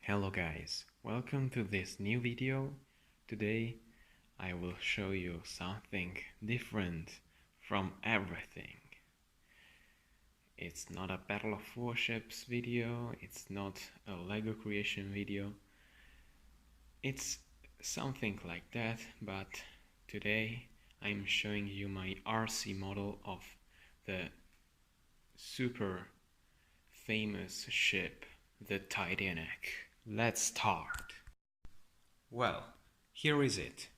Hello guys, welcome to this new video. Today I will show you something different from everything. It's not a Battle of Warships video, it's not a Lego creation video. It's something like that, but today I'm showing you my RC model of the super famous ship, the Titanic. Let's start. Well, here is it.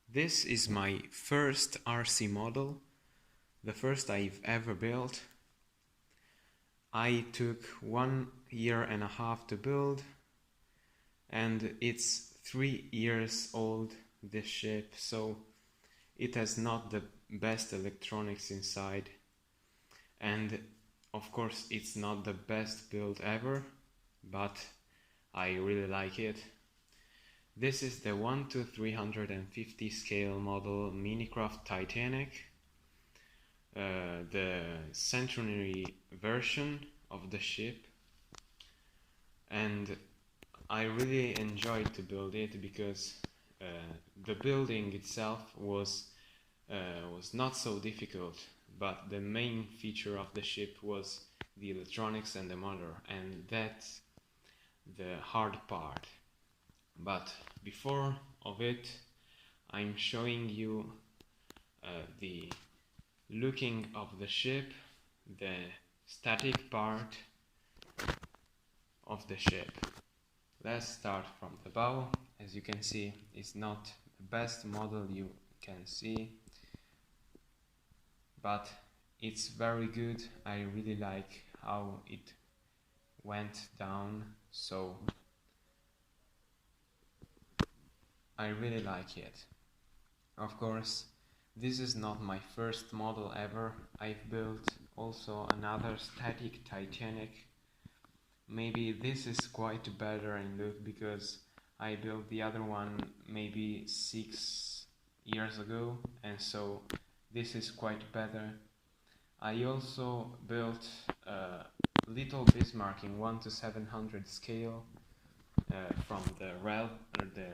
This is my first RC model, the first I've ever built. I took 1.5 years to build, and it's 3 years old, this ship, so it has not the best electronics inside, and of course it's not the best build ever, but I really like it. This is the 1:350 scale model minicraft Titanic, the centenary version of the ship, and I really enjoyed to build it because the building itself was not so difficult, but the main feature of the ship was the electronics and the motor, and that's the hard part. But before of it, I'm showing you the looking of the ship, the static part of the ship. Let's start from the bow. As you can see, it's not the best model you can see, but it's very good. I really like how it went down, so I really like it. Of course, this is not my first model ever. I've built also another static Titanic. Maybe this is quite better in look because I built the other one maybe 6 years ago, and so this is quite better. I also built a little Bismarck in 1:700 scale from the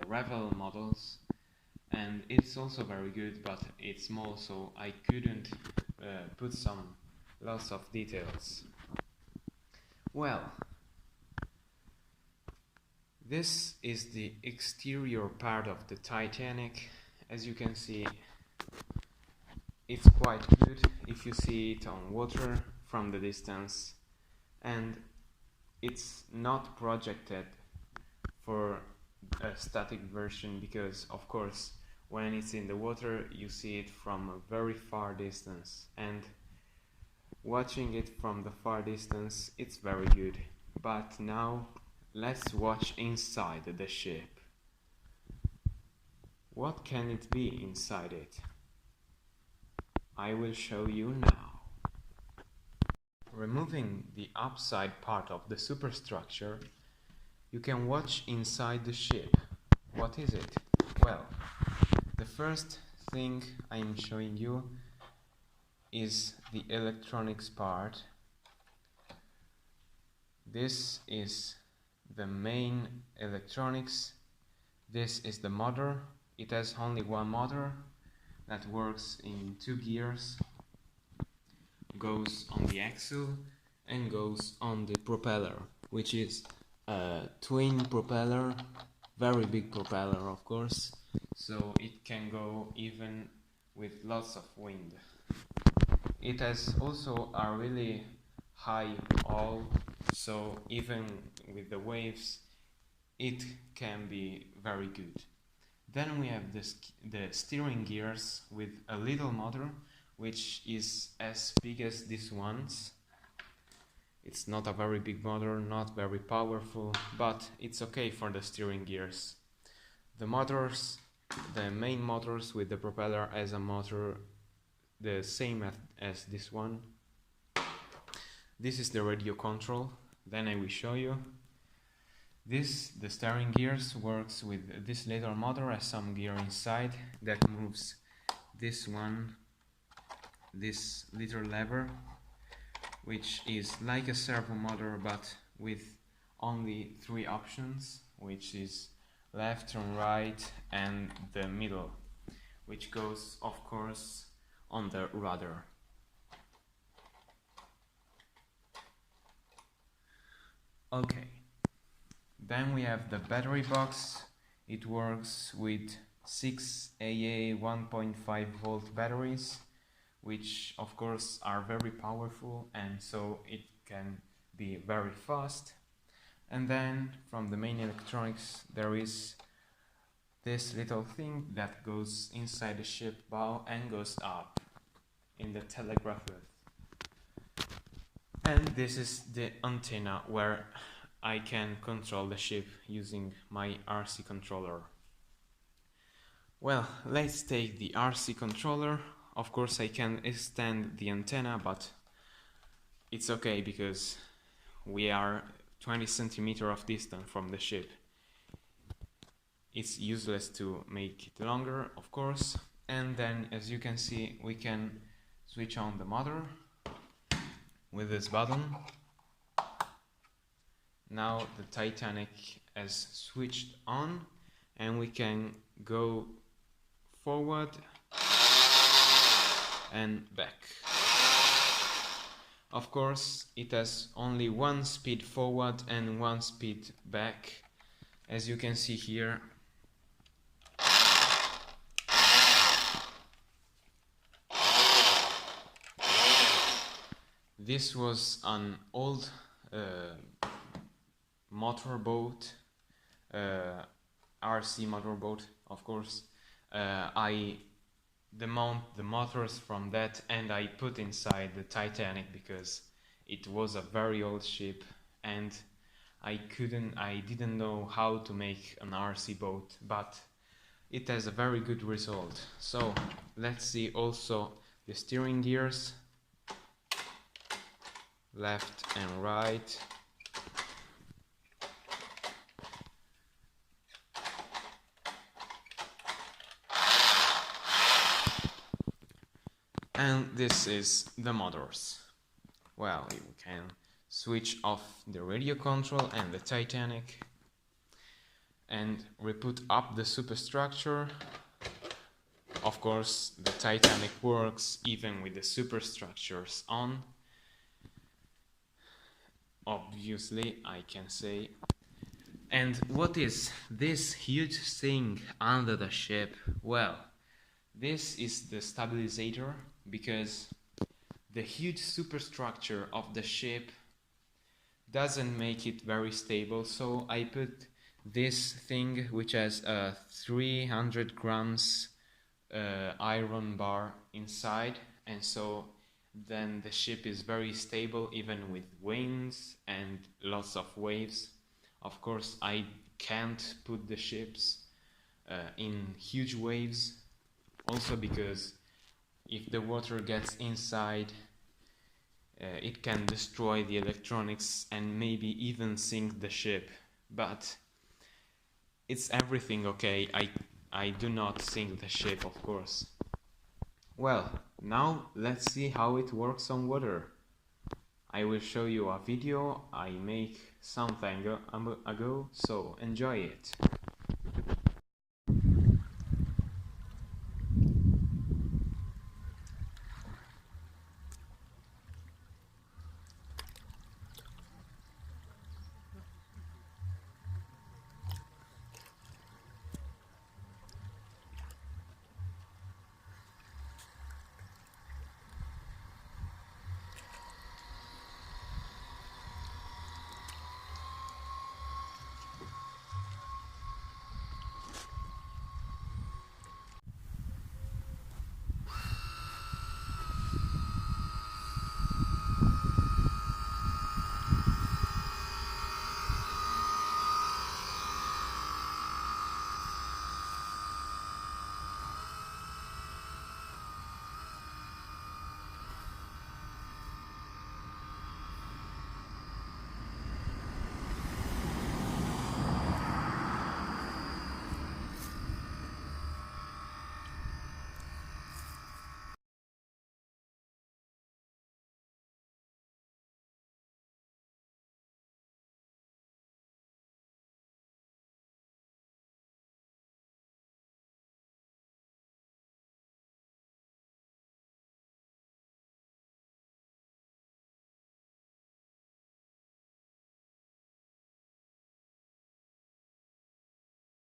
Revel models, and it's also very good, but it's small, so I couldn't put lots of details. Well, this is the exterior part of the Titanic. As you can see, it's quite good if you see it on water from the distance, and it's not projected for a static version because, of course, when it's in the water you see it from a very far distance, and watching it from the far distance it's very good. But now let's watch inside the ship. What can it be inside it? I will show you now. Removing the upside part of the superstructure, you can watch inside the ship. What is it? Well, the first thing I'm showing you is the electronics part. This is the main electronics. This is the motor. It has only one motor that works in 2 gears, goes on the axle and goes on the propeller, which is a twin propeller, very big propeller of course, so it can go even with lots of wind. It has also a really high hull, so even with the waves it can be very good. Then we have the steering gears with a little motor, which is as big as this one's. It's not a very big motor, not very powerful, but it's okay for the steering gears. The motors, the main motors with the propeller as a motor, the same as this one. This is the radio control. Then I will show you. The steering gears works with this little motor as some gear inside that moves this one, this little lever, which is like a servo motor but with only three options, which is left and right and the middle, which goes of course on the rudder. Okay, then we have the battery box. It works with 6 AA 1.5 volt batteries, which of course are very powerful, and so it can be very fast. And then from the main electronics there is this little thing that goes inside the ship bow and goes up in the telegraph booth. And this is the antenna where I can control the ship using my RC controller. Well, let's take the RC controller. Of course I can extend the antenna, but it's okay because we are 20 centimeters of distance from the ship. It's useless to make it longer, of course. And then, as you can see, we can switch on the motor with this button. Now the Titanic has switched on and we can go forward and back. Of course, it has only one speed forward and one speed back, as you can see here. This was an old motorboat, RC motorboat, of course. I demount the motors from that and I put inside the Titanic because it was a very old ship and I didn't know how to make an RC boat, but it has a very good result. So let's see also the steering gears, left and right. And this is the motors. Well, you can switch off the radio control and the Titanic and we put up the superstructure. Of course, the Titanic works even with the superstructures on. Obviously, I can say. And what is this huge thing under the ship? Well, this is the stabilizer, because the huge superstructure of the ship doesn't make it very stable, so I put this thing which has a 300 grams iron bar inside, and so then the ship is very stable even with winds and lots of waves. Of course, I can't put the ships in huge waves, also because if the water gets inside, it can destroy the electronics and maybe even sink the ship. But it's everything okay. I do not sink the ship, of course. Well, now let's see how it works on water. I will show you a video I made some time ago, so enjoy it.